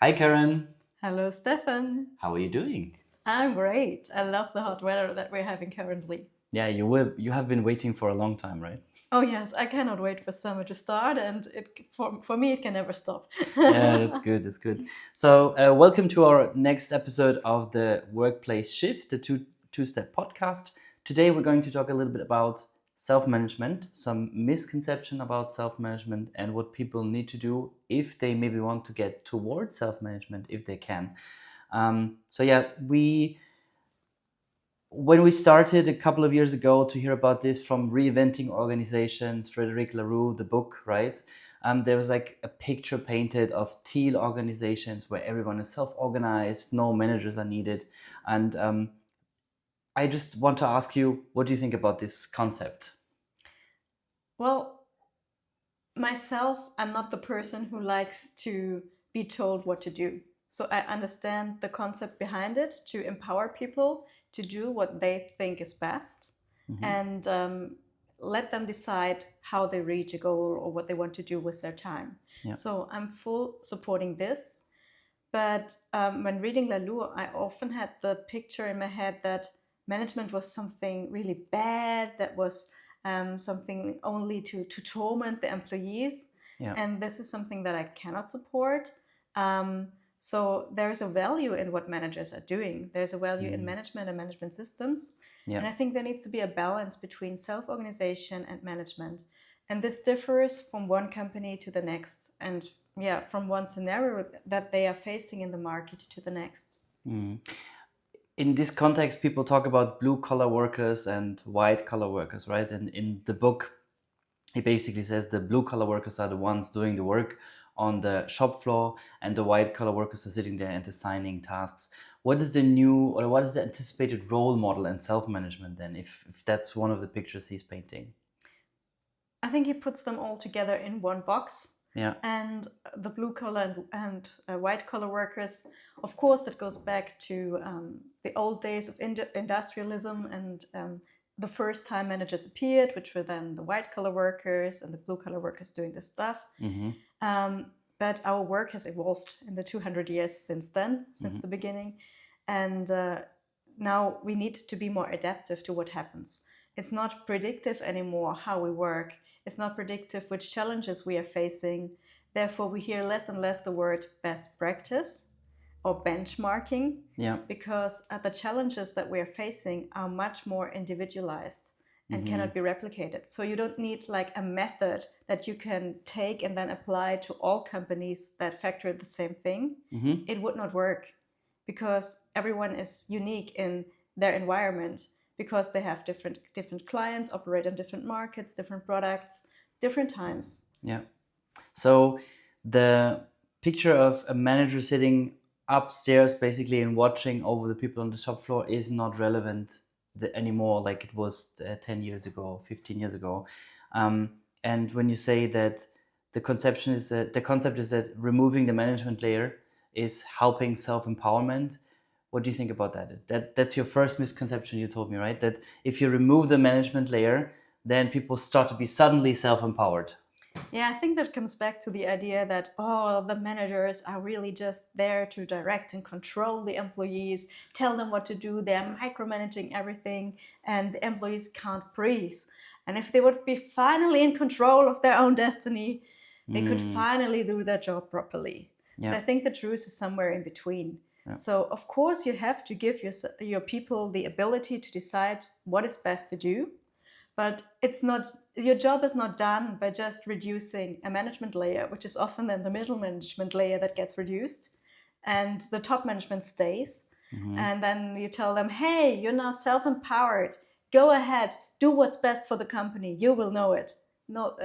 Hi, Karen. Hello, Stefan. How are you doing? I'm great. I love the hot weather that we're having currently. Yeah, you have been waiting for a long time, right? Oh yes, I cannot wait for summer to start, and for me it can never stop. Yeah, that's good. That's good. So, welcome to our next episode of the Workplace Shift, the two-step podcast. Today, we're going to talk a little bit about self-management, some misconception about self-management, and what people need to do if they maybe want to get towards self-management, if they can. So, yeah, we when we started a couple of years ago to hear about this from Reinventing Organizations, Frederic Laroux, the book, right? There was like a picture painted of teal organizations where everyone is self-organized, no managers are needed. And I just want to ask you, what do you think about this concept? Well, myself, I'm not the person who likes to be told what to do. So I understand the concept behind it to empower people to do what they think is best Hmm. and let them decide how they reach a goal or what they want to do with their time. Yeah. So I'm full supporting this. But when reading Lalou, I often had the picture in my head that management was something really bad, that was something only to torment the employees. Yeah. And this is something that I cannot support. So there's a value in what managers are doing. There's a value in Mm. management and management systems. And Yeah. I think there needs to be a balance between self organization and management. And this differs from one company to the next, and yeah, from one scenario that they are facing in the market to the next. Mm. In this context, people talk about blue collar workers and white collar workers, right? And in the book, he basically says the blue collar workers are the ones doing the work on the shop floor, and the white collar workers are sitting there and assigning tasks. What is the new, or what is the anticipated role model in self management then, if that's one of the pictures he's painting? I think he puts them all together in one box. Yeah. And the blue collar and white collar workers, of course, that goes back to the old days of industrialism and the first time managers appeared, which were then the white collar workers and the blue collar workers doing this stuff. Mm-hmm. But our work has evolved in the 200 years since then, since Mm-hmm. the beginning. And now we need to be more adaptive to what happens. It's not predictive anymore how we work. It's not predictive which challenges we are facing. Therefore, we hear less and less the word best practice or benchmarking Yeah. because the challenges that we are facing are much more individualized and Mm-hmm. cannot be replicated. So you don't need like a method that you can take and then apply to all companies that factor the same thing. Mm-hmm. It would not work because everyone is unique in their environment because they have different clients, operate in different markets, different products, different times. Yeah. So the picture of a manager sitting upstairs basically and watching over the people on the shop floor is not relevant anymore like it was 10 years ago, 15 years ago. And when you say that the concept is that removing the management layer is helping self-empowerment, what do you think about that? That's your first misconception you told me, right? That if you remove the management layer, then people start to be suddenly self-empowered. Yeah, I think that comes back to the idea that, oh, the managers are really just there to direct and control the employees, tell them what to do, they're micromanaging everything, and the employees can't breathe. And if they would be finally in control of their own destiny, they could Mm, finally do their job properly. But yeah. I think the truth is somewhere in between. Yeah. So, of course, you have to give your people the ability to decide what is best to do, but it's not, your job is not done by just reducing a management layer, which is often then the middle management layer that gets reduced and the top management stays. Hmm. And then you tell them, hey, you're now self-empowered, go ahead, do what's best for the company, you will know it. No.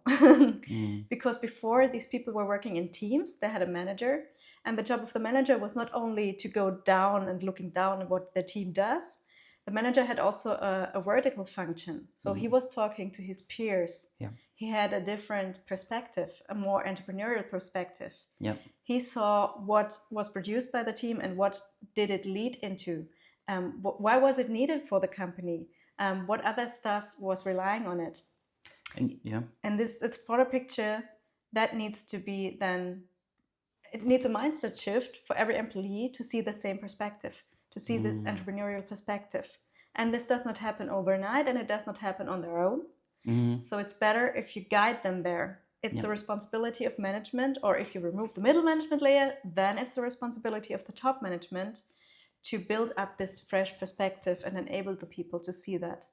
Mm, Because before, these people were working in teams, they had a manager, and the job of the manager was not only to go down and looking down at what the team does. The manager had also a vertical function. So he hmm. was talking to his peers. Yeah. He had a different perspective, a more entrepreneurial perspective. Yeah. He saw what was produced by the team and what did it lead into. Why was it needed for the company? What other stuff was relying on it? And yeah. And this it's broader picture that needs to be then it needs a mindset shift for every employee to see the same perspective, to see this entrepreneurial perspective. And this does not happen overnight, and it does not happen on their own. So it's better if you guide them there. It's the responsibility of management, or if you remove the middle management layer, then it's the responsibility of the top management to build up this fresh perspective and enable the people to see that.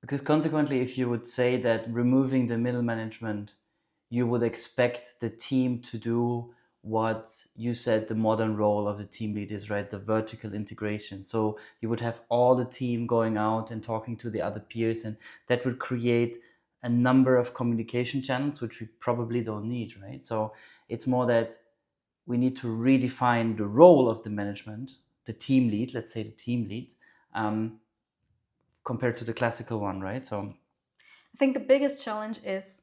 Because consequently, if you would say that removing the middle management, you would expect the team to do what you said the modern role of the team lead is, right? The vertical integration. So you would have all the team going out and talking to the other peers, and that would create a number of communication channels, which we probably don't need, right? So it's more that we need to redefine the role of the management, the team lead, let's say the team lead, compared to the classical one, right? So I think the biggest challenge is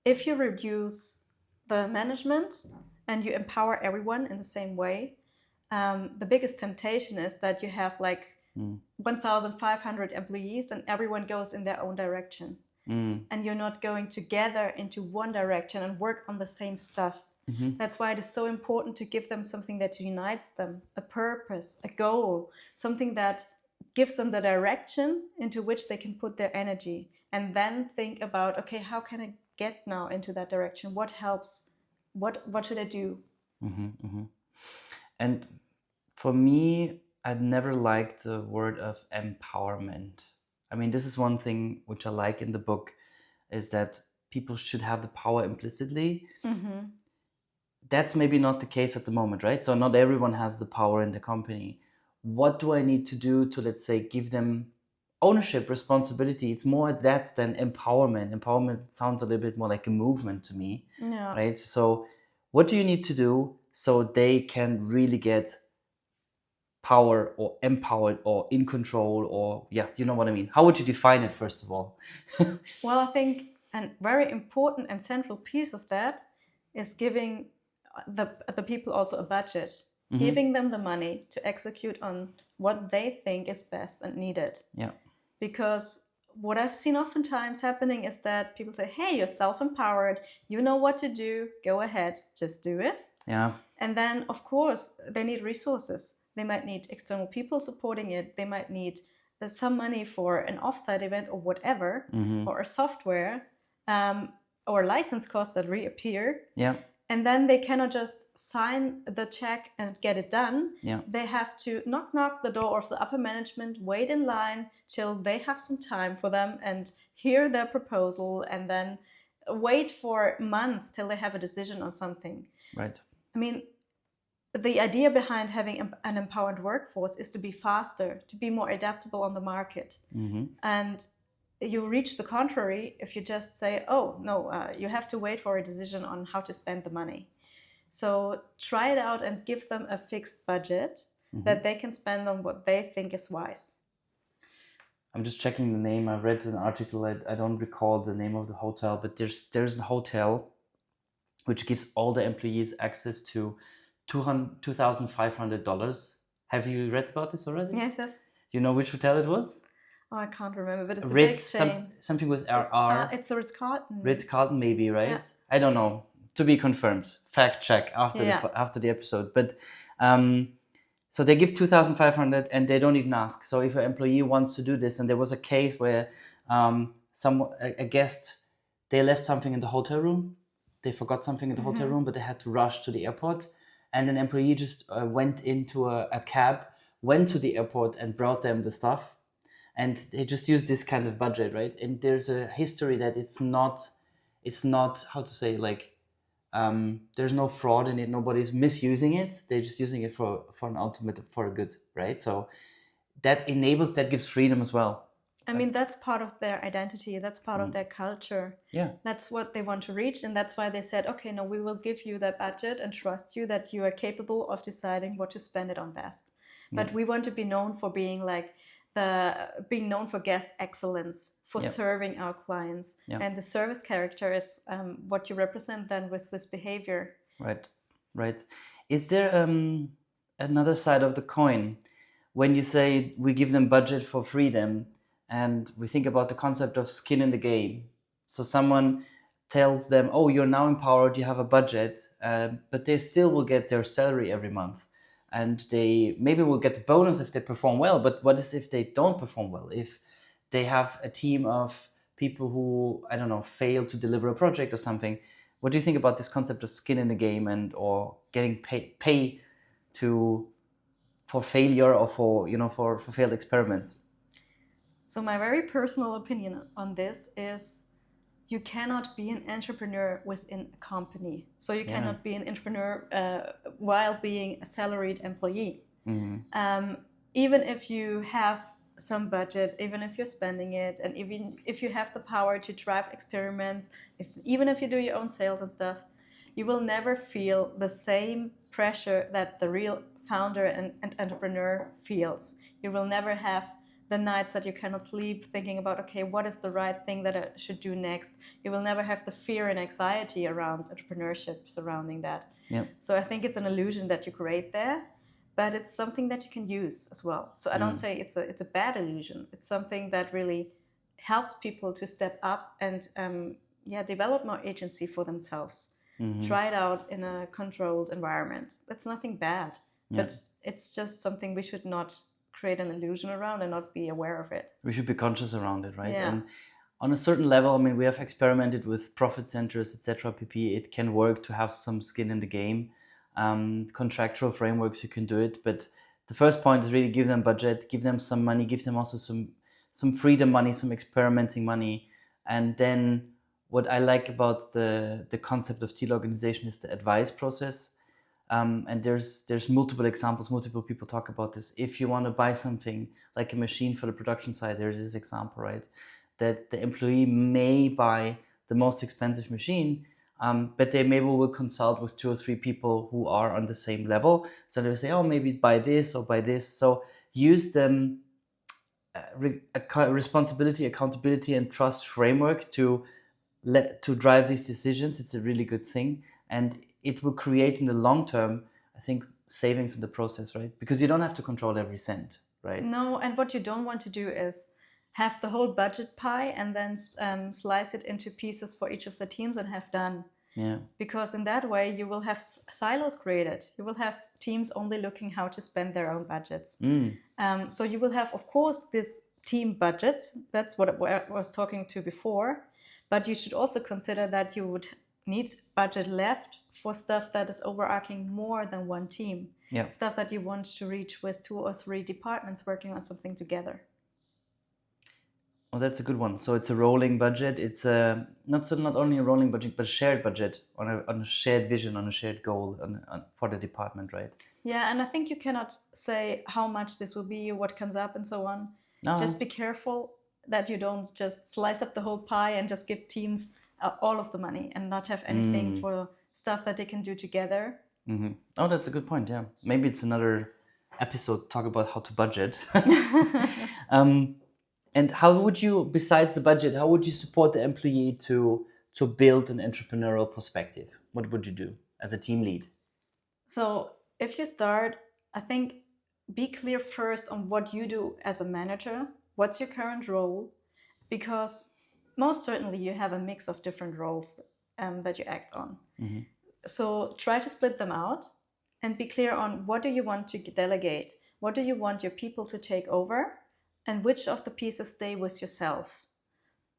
if you reduce the management and you empower everyone in the same way, the biggest temptation is that you have like 1,500 employees and everyone goes in their own direction. And you're not going together into one direction and work on the same stuff. That's why it is so important to give them something that unites them, a purpose, a goal, something that gives them the direction into which they can put their energy, and then think about, okay, how can I get now into that direction? What helps? What should I do? And for me, I'd never liked the word of empowerment. I mean, this is one thing which I like in the book, is that people should have the power implicitly. That's maybe not the case at the moment, right? So not everyone has the power in the company. What do I need to do to, let's say, give them ownership, responsibility? It's more that than empowerment. Empowerment sounds a little bit more like a movement to me, right? So what do you need to do so they can really get power or empowered or in control, or you know what I mean? How would you define it, first of all? Well, I think a very important and central piece of that is giving the people also a budget, giving them the money to execute on what they think is best and needed. Because what I've seen oftentimes happening is that people say, hey, you're self-empowered, you know what to do, go ahead, just do it. And then, of course, they need resources. They might need external people supporting it. They might need some money for an offsite event or whatever, or a software, or license costs that reappear. And then they cannot just sign the check and get it done. They have to knock the door of the upper management, wait in line till they have some time for them and hear their proposal, and then wait for months till they have a decision on something. Right. I mean, the idea behind having an empowered workforce is to be faster, to be more adaptable on the market. And you reach the contrary if you just say, oh, no, you have to wait for a decision on how to spend the money. So try it out and give them a fixed budget that they can spend on what they think is wise. I'm just checking the name. I read an article. I don't recall the name of the hotel, but there's a hotel which gives all the employees access to $2,500. Have you read about this already? Yes. Do you know which hotel it was? Oh, I can't remember, but it's Ritz, a big chain. Something with R. It's the Ritz-Carlton. Ritz-Carlton, maybe, right? I don't know. To be confirmed. Fact check after the episode. But so they give 2,500 and they don't even ask. So if an employee wants to do this, and there was a case where a guest, they left something in the hotel room. They forgot something in the hotel room, but they had to rush to the airport. And an employee just went into a cab, went to the airport and brought them the stuff. And they just use this kind of budget, right? And there's a history that it's not how to say, like, there's no fraud in it. Nobody's misusing it. They're just using it for an ultimate, for a good, right? So that gives freedom as well. I mean, that's part of their identity. That's part of their culture. That's what they want to reach. And that's why they said, okay, no, we will give you that budget and trust you that you are capable of deciding what to spend it on best. But we want to be known for being like, being known for guest excellence, for serving our clients. And the service character is what you represent then with this behavior. Right. Is there another side of the coin? When you say we give them budget for freedom, and we think about the concept of skin in the game. So someone tells them, oh, you're now empowered, you have a budget, but they still will get their salary every month. And they maybe will get the bonus if they perform well, but what is if they don't perform well? If they have a team of people who, I don't know, fail to deliver a project or something. What do you think about this concept of skin in the game and or getting pay to for failure or for for failed experiments? So my very personal opinion on this is you cannot be an entrepreneur within a company. So you cannot be an entrepreneur while being a salaried employee. Even if you have some budget, even if you're spending it, and even if you have the power to drive experiments, even if you do your own sales and stuff, you will never feel the same pressure that the real founder and entrepreneur feels. You will never have the nights that you cannot sleep thinking about, okay, what is the right thing that I should do next? You will never have the fear and anxiety around entrepreneurship surrounding that. Yep. So I think it's an illusion that you create there, but it's something that you can use as well. So I don't say it's a bad illusion. It's something that really helps people to step up and develop more agency for themselves. Try it out in a controlled environment. That's nothing bad, but it's just something we should not create an illusion around and not be aware of it. We should be conscious around it, right? Yeah. And on a certain level, I mean, we have experimented with profit centers, etc. pp. It can work to have some skin in the game. Contractual frameworks, you can do it, but the first point is really give them budget, give them some money, give them also some freedom money, some experimenting money. And then what I like about the concept of teal organization is the advice process. And there's multiple examples, multiple people talk about this. If you want to buy something like a machine for the production side, there's this example, right? That the employee may buy the most expensive machine, but they maybe will consult with 2 or 3 people who are on the same level. So they'll say, oh, maybe buy this or buy this. So use them responsibility, accountability, and trust framework to drive these decisions. It's a really good thing, and it will create in the long term, I think, savings in the process, right? Because you don't have to control every cent, right? No, and what you don't want to do is have the whole budget pie and then slice it into pieces for each of the teams and have done. Yeah. Because in that way you will have silos created. You will have teams only looking how to spend their own budgets. So you will have, of course, this team budgets. That's what I was talking to before. But you should also consider that you would need budget left for stuff that is overarching more than one team. Yeah. Stuff that you want to reach with 2 or 3 departments working on something together. Oh, that's a good one. So it's a rolling budget. It's not only a rolling budget, but a shared budget on a shared vision, on a shared goal for the department, right? Yeah, and I think you cannot say how much this will be, what comes up, and so on. No. Just be careful that you don't just slice up the whole pie and just give teams all of the money and not have anything for stuff that they can do together. Mm-hmm. Oh, that's a good point. Yeah, maybe it's another episode talk about how to budget. And how would you, besides the budget, how would you support the employee to build an entrepreneurial perspective? What would you do as a team lead? So if you start, I think be clear first on what you do as a manager. What's your current role? Because most certainly you have a mix of different roles that you act on. Mm-hmm. So try to split them out and be clear on what do you want to delegate? What do you want your people to take over? And which of the pieces stay with yourself?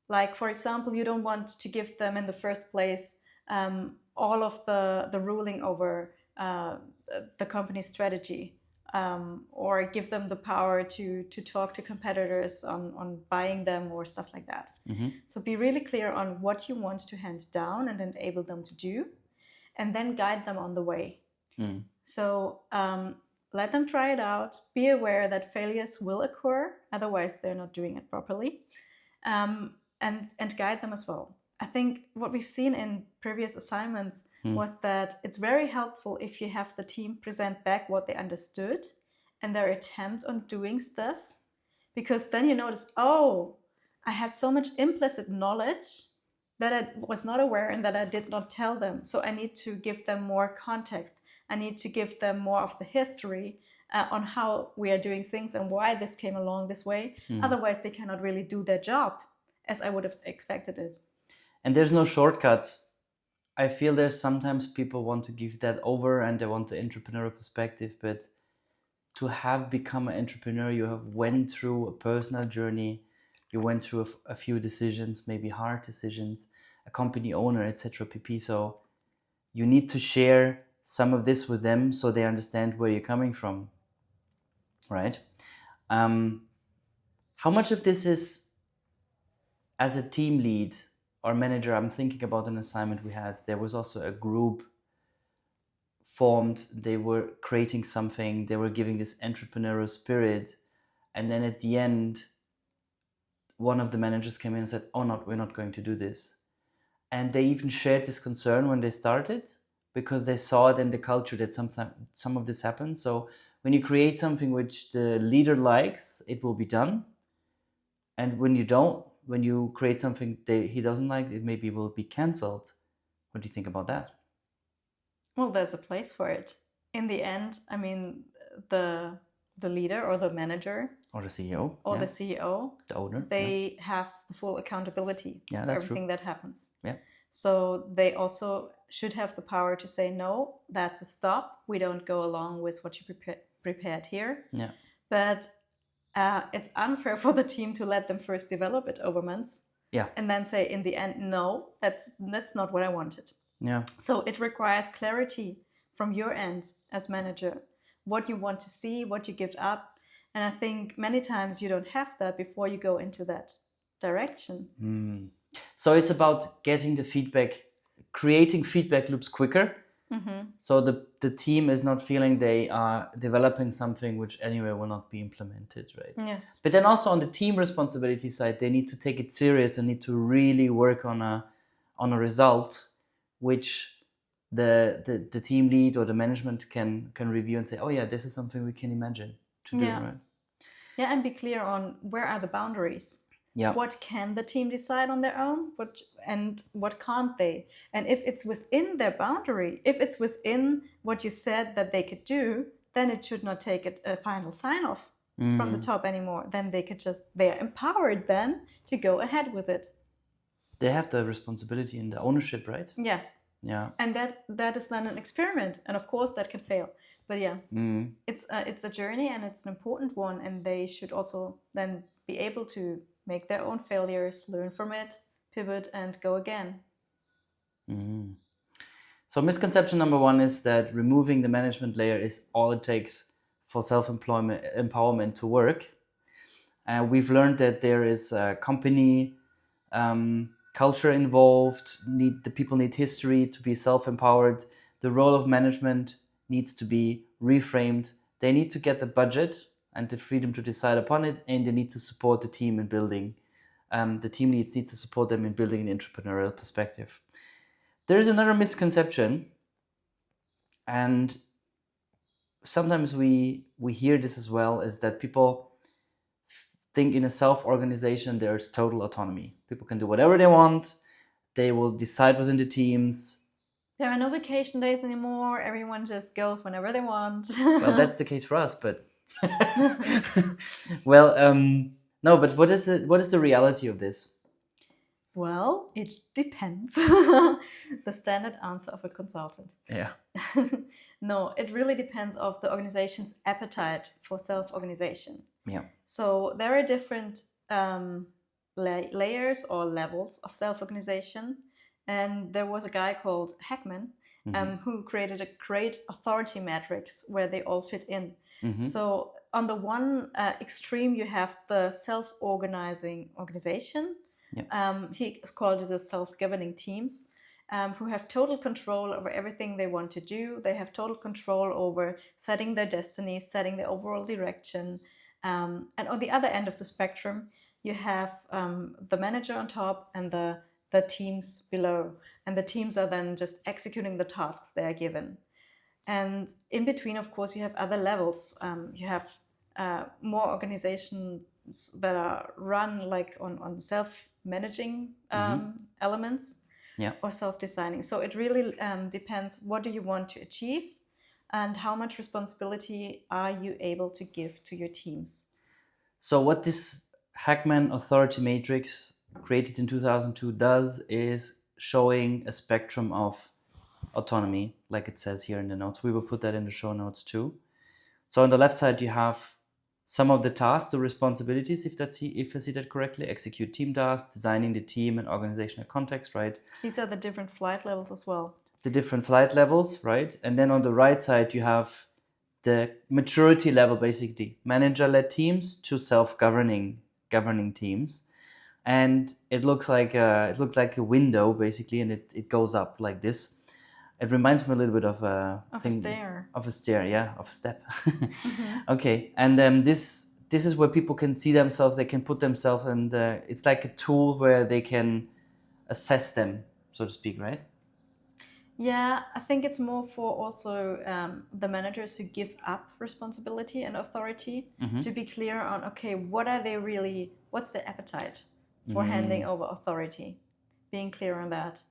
Like, for example, you don't want to give them in the first place all of the ruling over the company's strategy. Or give them the power to talk to competitors on buying them or stuff like that. Mm-hmm. So be really clear on what you want to hand down and enable them to do, and then guide them on the way. Mm. So let them try it out. Be aware that failures will occur, otherwise they're not doing it properly, and guide them as well. I think what we've seen in previous assignments was that it's very helpful if you have the team present back what they understood and their attempt on doing stuff, because then you notice, oh, I had so much implicit knowledge that I was not aware and that I did not tell them. So I need to give them more context. I need to give them more of the history on how we are doing things and why this came along this way. Otherwise, they cannot really do their job as I would have expected it. And there's no shortcut. I feel there's sometimes people want to give that over and they want the entrepreneurial perspective, but to have become an entrepreneur, you have went through a personal journey, you went through a few decisions, maybe hard decisions, a company owner, etc. pp. So you need to share some of this with them so they understand where you're coming from, right? How much of this is as a team lead or manager? I'm thinking about an assignment we had. There was also a group formed, they were creating something, they were giving this entrepreneurial spirit, and then at the end one of the managers came in and said, oh no, we're not going to do this. And they even shared this concern when they started because they saw it in the culture that sometimes some of this happens. So when you create something which the leader likes, it will be done. And when you don't, when you create something that he doesn't like, it maybe will be cancelled. What do you think about that? Well, there's a place for it. In the end, I mean, the leader or the manager Or the CEO, or yeah, the CEO, the owner, they have the full accountability yeah, for that's everything true. that happens. Yeah, So they also should have the power to say, no, that's a stop. We don't go along with what you prepared here. yeah, But it's unfair for the team to let them first develop it over months yeah, and then say in the end, no, that's not what I wanted. yeah. So it requires clarity from your end as manager, what you want to see, what you give up. And I think many times you don't have that before you go into that direction. So it's about getting the feedback, creating feedback loops quicker. So the team is not feeling they are developing something which anyway will not be implemented, right? Yes. But then also on the team responsibility side, they need to take it serious and need to really work on a result which the team lead or the management can review and say, oh yeah, this is something we can imagine to do, Yeah. right? Yeah, and be clear on where are the boundaries. Yeah. What can the team decide on their own? What can't they? And if it's within their boundary, if it's within what you said that they could do, then it should not take a final sign off from the top anymore. Then they are empowered then to go ahead with it. They have the responsibility and the ownership, right? Yes. Yeah. And that is then an experiment, and of course that can fail. But yeah, it's a journey and it's an important one, and they should also then be able to make their own failures, learn from it, pivot, and go again. So misconception number one is that removing the management layer is all it takes for self-employment empowerment to work. We've learned that there is a company culture involved. The people need history to be self-empowered. The role of management needs to be reframed. They need to get the budget and the freedom to decide upon it, and they need to support the team in building. The team needs to support them in building an entrepreneurial perspective. There is another misconception, and sometimes we hear this as well, is that people think in a self-organization there's total autonomy. People can do whatever they want. They will decide within the teams. There are no vacation days anymore. Everyone just goes whenever they want. Well, that's the case for us, but well, no. But what is the reality of this? Well, it depends. The standard answer of a consultant. Yeah. No, it really depends of the organization's appetite for self-organization. Yeah. So there are different layers or levels of self-organization. And there was a guy called Heckman who created a great authority matrix where they all fit in. So on the one extreme, you have the self-organizing organization. He called it the self-governing teams, who have total control over everything they want to do. They have total control over setting their destiny, setting their overall direction. And on the other end of the spectrum, you have the manager on top and the teams below. And the teams are then just executing the tasks they are given. And in between, of course, you have other levels. You have more organizations that are run like on self-managing elements, or self-designing. So it really depends, what do you want to achieve and how much responsibility are you able to give to your teams. So what this Hackman authority matrix created in 2002 does is showing a spectrum of autonomy, like it says here in the notes. We will put that in the show notes too. So on the left side, you have some of the tasks, the responsibilities, if I see that correctly, execute team tasks, designing the team and organizational context, right? These are the different flight levels as well. The different flight levels, right? And then on the right side, you have the maturity level, basically manager-led teams to self-governing teams. And it looks like a window basically, and it goes up like this. It reminds me a little bit of a stair. Of a stair, yeah, of a step. Okay, and this is where people can see themselves. They can put themselves, and it's like a tool where they can assess them, so to speak, right? Yeah, I think it's more for also the managers who give up responsibility and authority to be clear on, okay, what's the appetite for handing over authority? Being clear on that.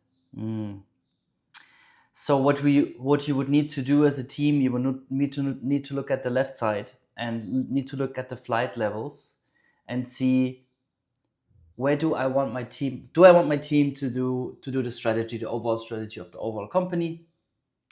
So what you would need to do as a team, you would need to look at the left side and need to look at the flight levels and see, where do I want my team? Do I want my team to do the strategy, the overall strategy of the overall company,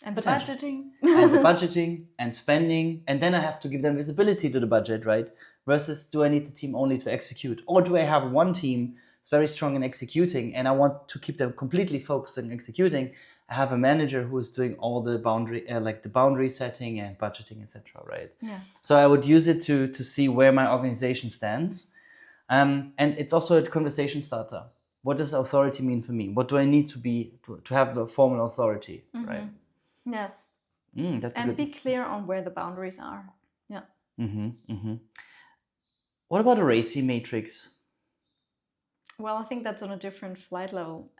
and the budgeting, and the budgeting and spending, and then I have to give them visibility to the budget, right? Versus, do I need the team only to execute, or do I have one team that's very strong in executing, and I want to keep them completely focused on executing? I have a manager who is doing all the boundary setting and budgeting, etc. Right? Yeah. So I would use it to see where my organization stands. And it's also a conversation starter. What does authority mean for me? What do I need to have a formal authority, right? Yes. That's and good. Be clear on where the boundaries are. Yeah. What about a RACI matrix? Well, I think that's on a different flight level.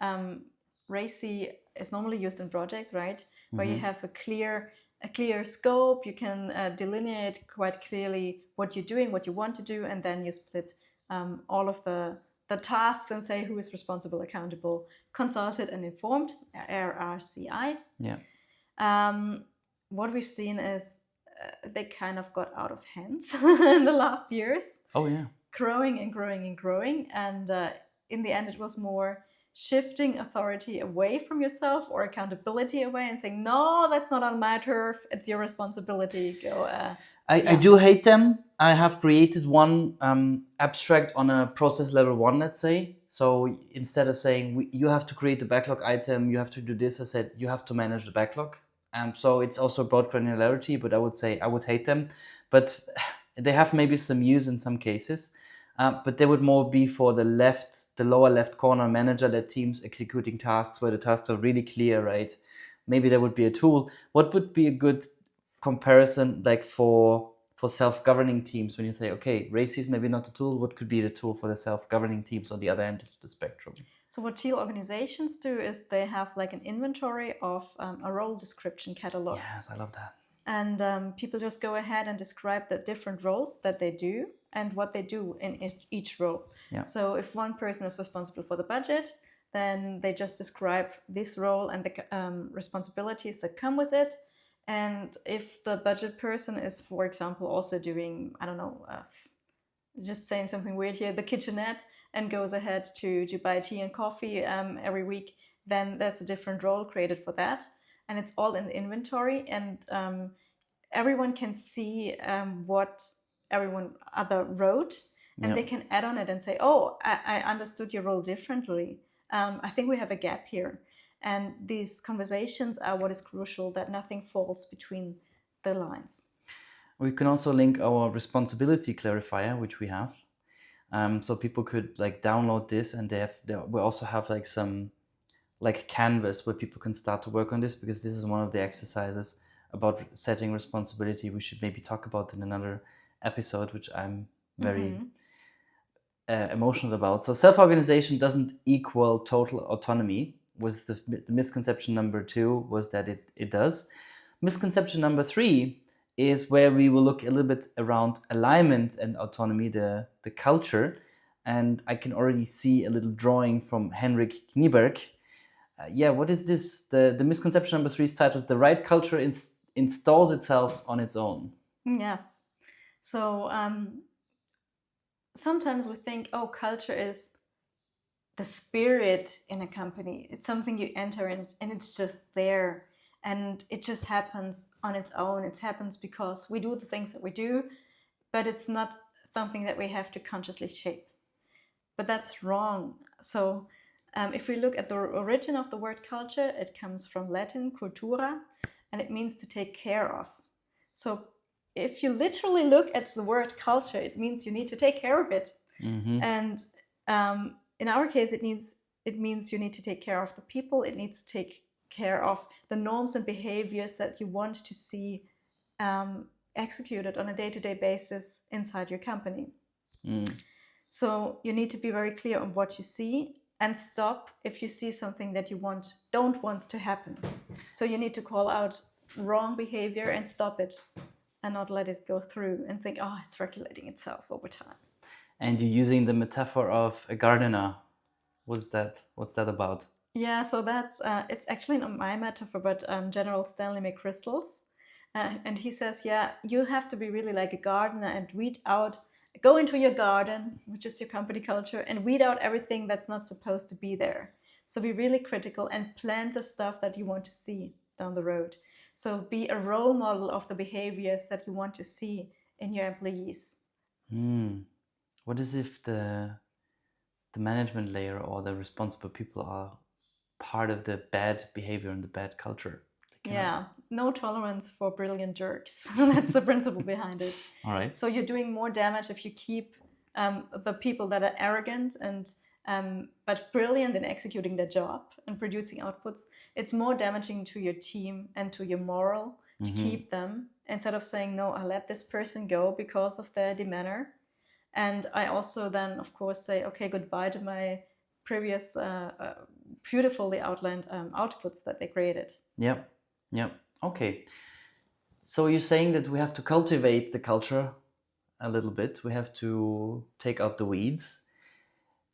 RACI is normally used in projects, right? Where you have a clear scope, you can delineate quite clearly what you're doing, what you want to do, and then you split all of the tasks and say who is responsible, accountable, consulted, and informed, RRCI. Yeah. What we've seen is they kind of got out of hands in the last years. Oh, yeah. Growing and growing and growing. And in the end, it was more shifting authority away from yourself or accountability away and saying, no, that's not on my turf. It's your responsibility. Go. I do hate them. I have created one abstract on a process level 1, let's say. So instead of saying you have to create the backlog item, you have to do this, I said you have to manage the backlog. So it's also about granularity, but I would say I would hate them. But they have maybe some use in some cases. But they would more be for the lower left corner, manager-led teams executing tasks where the tasks are really clear, right? Maybe there would be a tool. What would be a good comparison, like for self-governing teams, when you say, okay, RACI is maybe not a tool, what could be the tool for the self-governing teams on the other end of the spectrum? So what Agile organizations do is they have like an inventory of a role description catalog. Yes, I love that. And people just go ahead and describe the different roles that they do and what they do in each role. Yeah. So if one person is responsible for the budget, then they just describe this role and the responsibilities that come with it. And if the budget person is, for example, also doing, I don't know, just saying something weird here, the kitchenette, and goes ahead to buy tea and coffee every week, then there's a different role created for that. And it's all in the inventory, and everyone can see what everyone other wrote, and they can add on it and say, oh, I understood your role differently. I think we have a gap here. And these conversations are what is crucial, that nothing falls between the lines. We can also link our responsibility clarifier, which we have. So people could like download this, and we also have like some like canvas where people can start to work on this, because this is one of the exercises about setting responsibility we should maybe talk about in another episode, which I'm very emotional about. So self-organization doesn't equal total autonomy. Was the misconception number 2 was that it does. Misconception number 3 is where we will look a little bit around alignment and autonomy, the culture. And I can already see a little drawing from Henrik Knieberg. What is this? The misconception number 3 is titled "The Right Culture Installs Itself on Its Own." Yes. So sometimes we think, oh, culture is the spirit in a company. It's something you enter in, and it's just there. And it just happens on its own. It happens because we do the things that we do, but it's not something that we have to consciously shape. But that's wrong. So if we look at the origin of the word culture, it comes from Latin cultura, and it means to take care of. So if you literally look at the word culture, it means you need to take care of it. Mm-hmm. And in our case, it means you need to take care of the people. It needs to take care of the norms and behaviors that you want to see executed on a day-to-day basis inside your company. So you need to be very clear on what you see and stop if you see something that you don't want to happen. So you need to call out wrong behavior and stop it, and not let it go through and think, oh, it's regulating itself over time. And you're using the metaphor of a gardener. What's that about? Yeah, so that's it's actually not my metaphor, but General Stanley McChrystal's. And he says, yeah, you have to be really like a gardener and go into your garden, which is your company culture, and weed out everything that's not supposed to be there. So be really critical and plant the stuff that you want to see down the road. So be a role model of the behaviors that you want to see in your employees. What is if the management layer or the responsible people are part of the bad behavior and the bad culture? Yeah, no tolerance for brilliant jerks. That's the principle behind it. All right. So you're doing more damage if you keep the people that are arrogant and but brilliant in executing their job and producing outputs. It's more damaging to your team and to your moral to keep them, instead of saying, no, I let this person go because of their demeanor. And I also then, of course, say, okay, goodbye to my previous beautifully outlined outputs that they created. Yep. Okay. So you're saying that we have to cultivate the culture a little bit. We have to take out the weeds.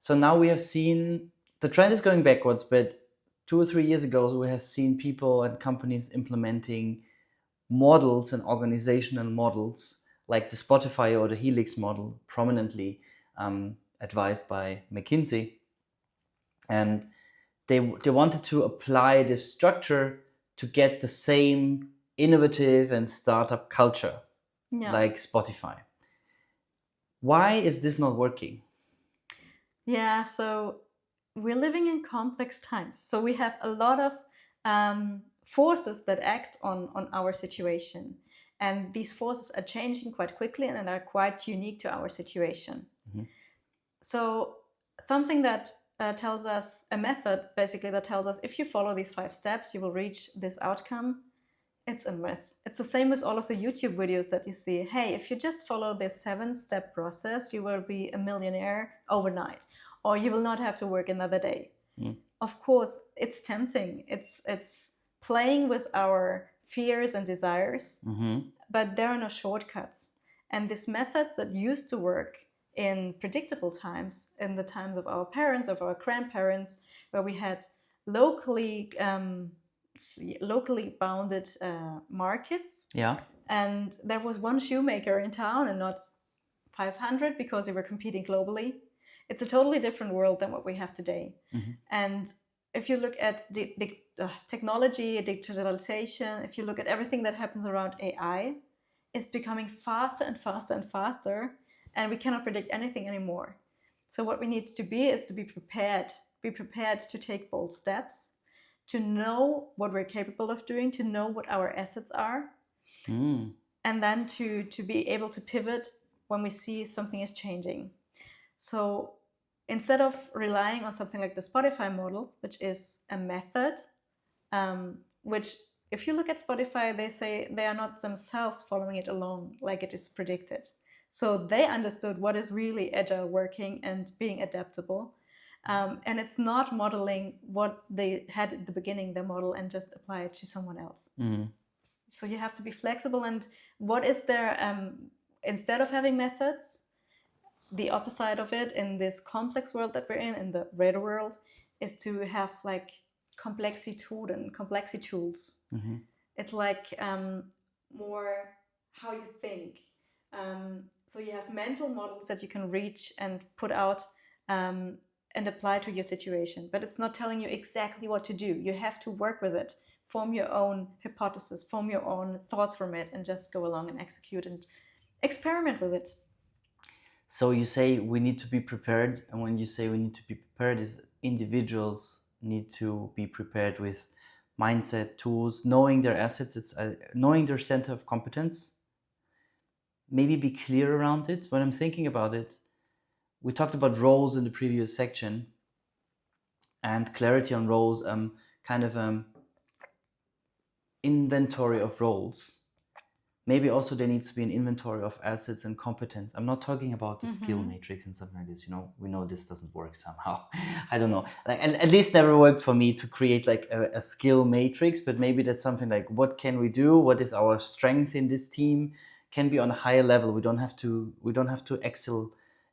So now we have seen the trend is going backwards, but 2 or 3 years ago, we have seen people and companies implementing models and organizational models like the Spotify or the Helix model, prominently advised by McKinsey. And they wanted to apply this structure to get the same innovative and startup culture like Spotify. Why is this not working? Yeah, so we're living in complex times. So we have a lot of forces that act on our situation. And these forces are changing quite quickly and are quite unique to our situation. So something that tells us, a method basically that tells us if you follow these 5 steps, you will reach this outcome. It's a myth. It's the same as all of the YouTube videos that you see. Hey, if you just follow this 7-step process, you will be a millionaire overnight, or you will not have to work another day. Of course, it's tempting. It's playing with our fears and desires, but there are no shortcuts. And these methods that used to work in predictable times, in the times of our parents, of our grandparents, where we had locally bounded markets. Yeah. And there was one shoemaker in town and not 500 because they were competing globally. It's a totally different world than what we have today. And if you look at technology, digitalization, if you look at everything that happens around AI, it's becoming faster and faster and faster, and we cannot predict anything anymore. So what we need to be is to be prepared to take bold steps, to know what we're capable of doing, to know what our assets are, and then to be able to pivot when we see something is changing. So instead of relying on something like the Spotify model, which is a method, which if you look at Spotify, they say they are not themselves following it along like it is predicted. So they understood what is really agile working and being adaptable. And it's not modeling what they had at the beginning, their model, and just apply it to someone else. So you have to be flexible. And what is there, instead of having methods, the opposite of it in this complex world that we're in the red world, is to have like complexity tools. It's like more how you think. So you have mental models that you can reach and put out and apply to your situation, but it's not telling you exactly what to do. You have to work with it, form your own hypothesis, form your own thoughts from it, and just go along and execute and experiment with it. So you say we need to be prepared, and when you say we need to be prepared, is individuals need to be prepared with mindset, tools, knowing their assets, it's knowing their center of competence. Maybe be clear around it. When I'm thinking about it, we talked about roles in the previous section, and clarity on roles, kind of inventory of roles. Maybe also there needs to be an inventory of assets and competence. I'm not talking about the skill matrix and something like this. We know this doesn't work somehow. I don't know. Like at least never worked for me to create like a skill matrix. But maybe that's something like, what can we do? What is our strength in this team? Can be on a higher level. We don't have to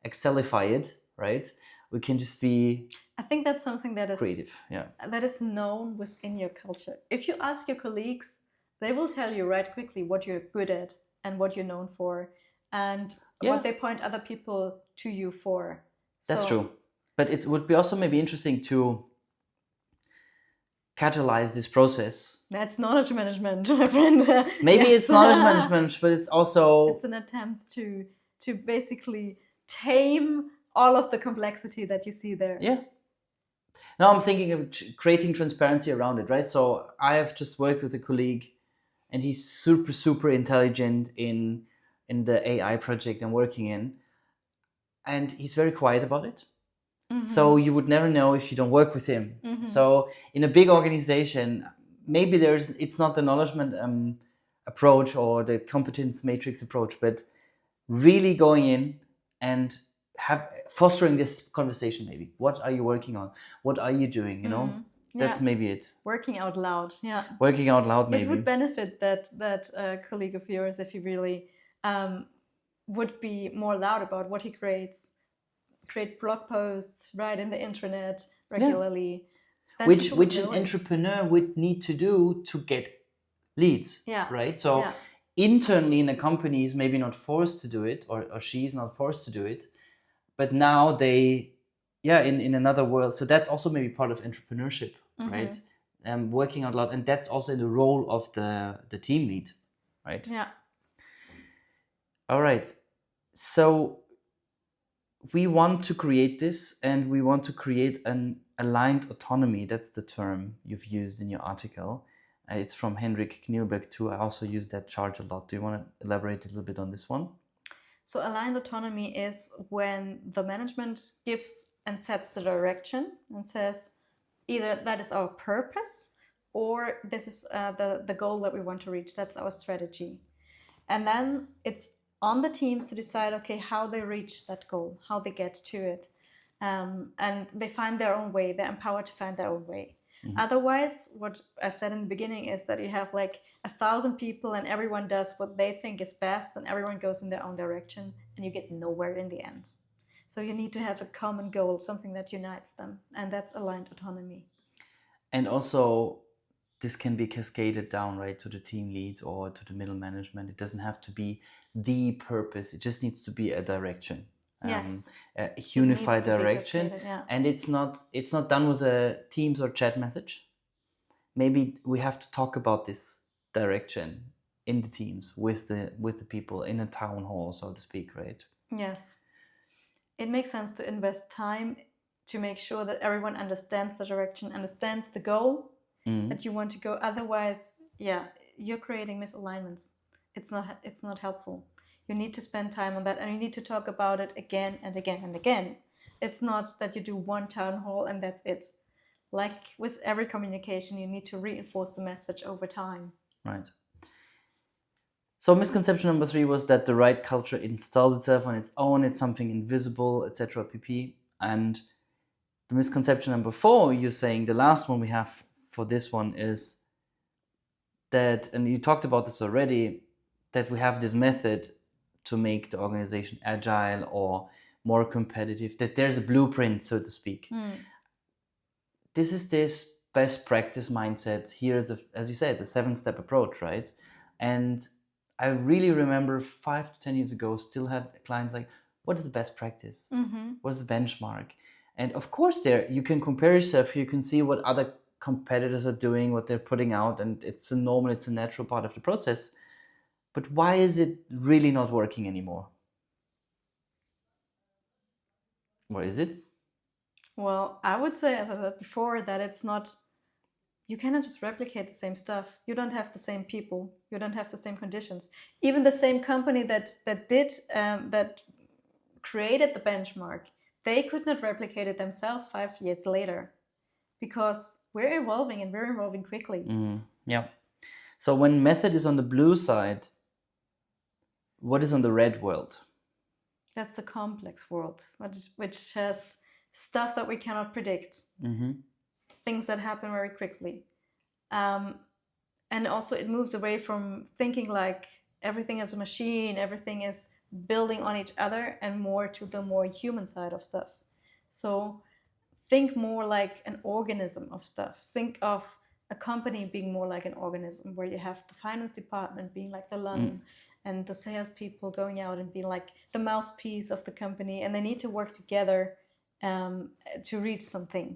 excelify it, right? We can just be. I think that's something that is creative. Yeah. That is known within your culture. If you ask your colleagues, they will tell you right quickly what you're good at and what you're known for, and what they point other people to you for. That's true. But it would be also maybe interesting to catalyze this process. That's knowledge management, my friend. Maybe it's knowledge management, but it's also... It's an attempt to basically tame all of the complexity that you see there. Yeah. Now I'm thinking of creating transparency around it, right? So I have just worked with a colleague, and he's super, super intelligent in the AI project I'm working in. And he's very quiet about it. So you would never know if you don't work with him. So in a big organization, maybe it's not the knowledge approach or the competence matrix approach, but really going in and fostering this conversation. Maybe, what are you working on? What are you doing? That's maybe it. Working out loud. Yeah. Working out loud. Maybe it would benefit that colleague of yours if he really would be more loud about what he creates. Create blog posts, write in the internet regularly. Yeah. Which an entrepreneur would need to do to get leads. Yeah. Right? So internally in a company is maybe not forced to do it, or she's not forced to do it. But now they, in another world. So that's also maybe part of entrepreneurship, right? Working out loud. And that's also in the role of the team lead, right? Yeah. All right. So we want to create this, and we want to create an aligned autonomy. That's the term you've used in your article. It's from Henrik Knielbeck too. I also use that chart a lot. Do you want to elaborate a little bit on this one? So aligned autonomy is when the management gives and sets the direction and says either that is our purpose, or this is the goal that we want to reach. That's our strategy. And then it's on the teams to decide, okay, how they reach that goal, how they get to it. And they find their own way. They're empowered to find their own way. Otherwise, what I've said in the beginning is that you have like 1,000 people and everyone does what they think is best, and everyone goes in their own direction, and you get nowhere in the end. So you need to have a common goal, something that unites them, and that's aligned autonomy. And also, this can be cascaded down, right, to the team leads or to the middle management. It doesn't have to be the purpose. It just needs to be a direction. A unified direction. And it's not done with a Teams or chat message. Maybe we have to talk about this direction in the teams with the people in a town hall, so to speak, right? Yes. It makes sense to invest time to make sure that everyone understands the direction, understands the goal that you want to go. Otherwise, you're creating misalignments. It's not helpful. You need to spend time on that, and you need to talk about it again and again and again. It's not that you do one town hall and that's it. Like with every communication, you need to reinforce the message over time. Right. So misconception number 3 was that the right culture installs itself on its own. It's something invisible, etc. pp. And the misconception number 4, you're saying the last one we have for this one is that, and you talked about this already, that we have this method to make the organization agile or more competitive, that there's a blueprint, so to speak. This is this best practice mindset. Here is, as you said, the 7-step approach, right? And I really remember 5 to 10 years ago, still had clients like, what is the best practice? What is the benchmark? And of course, there you can compare yourself. You can see what other competitors are doing, what they're putting out, and it's a normal, it's a natural part of the process. But why is it really not working anymore? What is it? Well, I would say, as I said before, that it's not, you cannot just replicate the same stuff. You don't have the same people. You don't have the same conditions. Even the same company that created the benchmark, they could not replicate it themselves 5 years later, because we're evolving and we're evolving quickly. Yeah. So when method is on the blue side, what is on the red world? That's the complex world, which has stuff that we cannot predict, things that happen very quickly. And also it moves away from thinking like everything is a machine, everything is building on each other, and more to the more human side of stuff. So think more like an organism of stuff. Think of a company being more like an organism, where you have the finance department being like the lung, and the salespeople going out and being like the mouthpiece of the company, and they need to work together to reach something.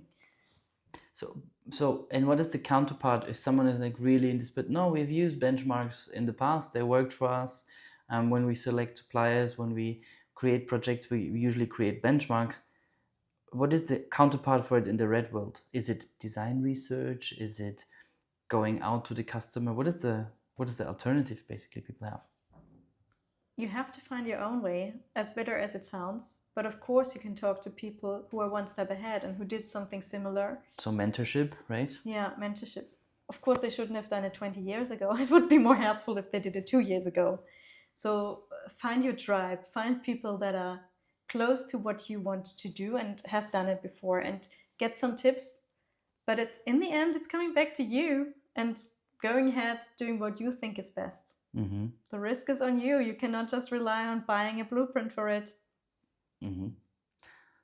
So, and what is the counterpart if someone is like really in this? But no, we've used benchmarks in the past; they worked for us. When we select suppliers, when we create projects, we usually create benchmarks. What is the counterpart for it in the red world? Is it design research? Is it going out to the customer? What is the alternative basically people have? You have to find your own way, as bitter as it sounds. But of course, you can talk to people who are one step ahead and who did something similar. So mentorship, right? Yeah, mentorship. Of course, they shouldn't have done it 20 years ago. It would be more helpful if they did it 2 years ago. So find your tribe, find people that are close to what you want to do and have done it before, and get some tips. But it's in the end, it's coming back to you and going ahead, doing what you think is best. The risk is on you. You cannot just rely on buying a blueprint for it.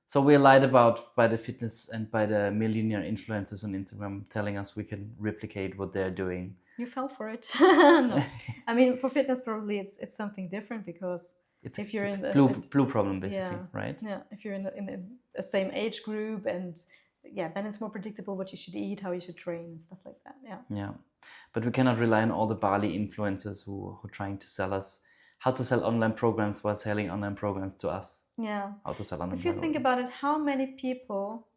So we're lied about by the fitness and by the millionaire influencers on Instagram telling us we can replicate what they're doing. You fell for it. No. I mean, for fitness, probably it's something different, because if you're in the blue problem, basically, right? Yeah, if you're in the same age group, and then it's more predictable what you should eat, how you should train, and stuff like that. Yeah, but we cannot rely on all the Bali influencers who are trying to sell us how to sell online programs while selling online programs to us. Yeah. How to sell online. If you think about it, how many people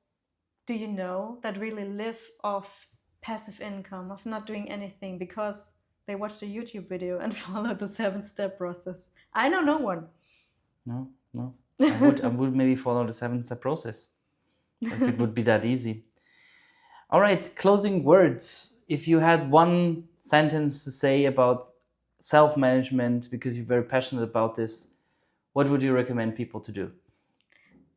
do you know that really live off passive income, of not doing anything because they watched a YouTube video and followed the 7-step process? I know no one. No. I would maybe follow the 7-step process if it would be that easy. All right, closing words. If you had one sentence to say about self-management, because you're very passionate about this, what would you recommend people to do?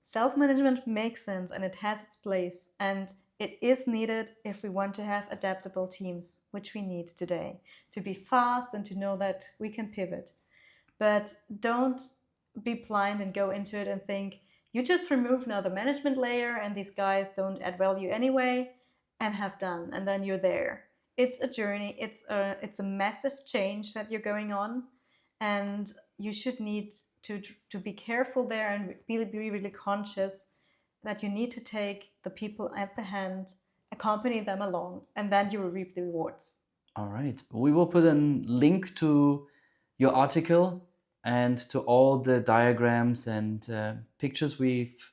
Self-management makes sense, and it has its place, and it is needed if we want to have adaptable teams, which we need today, to be fast and to know that we can pivot. But don't be blind and go into it and think, you just remove now the management layer and these guys don't add value anyway, and have done, and then you're there. It's a journey, it's a massive change that you're going on, and you should need to be careful there and be really conscious that you need to take the people at the hand, accompany them along, and then you will reap the rewards. All right. We will put a link to your article and to all the diagrams and pictures we've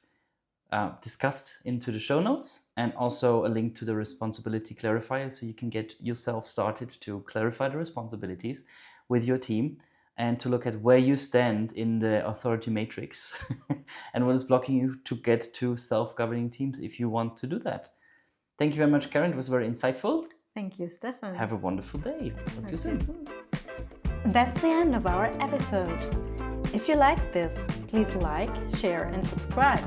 discussed into the show notes, and also a link to the responsibility clarifier, so you can get yourself started to clarify the responsibilities with your team and to look at where you stand in the authority matrix and what is blocking you to get to self-governing teams if you want to do that. Thank you very much, Karen. It was very insightful. Thank you, Stefan. Have a wonderful day. Talk to you soon. That's the end of our episode. If you liked this, please like, share, and subscribe.